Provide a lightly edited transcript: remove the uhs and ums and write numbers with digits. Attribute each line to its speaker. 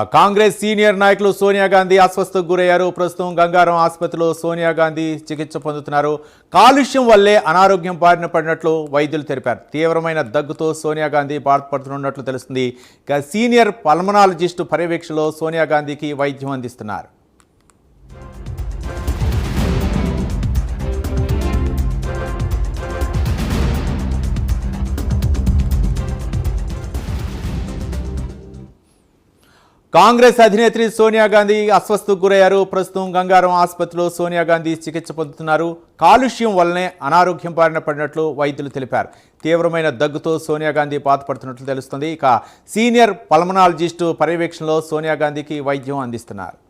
Speaker 1: Congress senior నాయకులు సోనియా గాంధీ అస్వస్థకు గురయ్యారు. ప్రస్తుతం గంగారం ఆసుపత్రిలో సోనియా గాంధీ చికిత్స పొందుతున్నారు. కాలుష్యం వల్లే అనారోగ్యం బారిన పడినట్లు వైద్యులు తెలిపారు. తీవ్రమైన దగ్గుతో సోనియా గాంధీ బాధపడుతున్నట్లు తెలుస్తుంది. ఇక సీనియర్ పల్మనాలజిస్టు పర్యవేక్షణలో సోనియా గాంధీకి వైద్యం అందిస్తున్నారు. కాంగ్రెస్ అధినేత్రి సోనియా గాంధీ అస్వస్థకు గురయ్యారు. ప్రస్తుతం గంగారం ఆసుపత్రిలో సోనియా గాంధీ చికిత్స పొందుతున్నారు. కాలుష్యం వల్లనే అనారోగ్యం బారిన పడినట్లు వైద్యులు తెలిపారు. తీవ్రమైన దగ్గుతో సోనియా గాంధీ బాధపడుతున్నట్లు తెలుస్తుంది. ఇక సీనియర్ పల్మనాలజిస్టు పర్యవేక్షణలో సోనియా గాంధీకి వైద్యం అందిస్తున్నారు.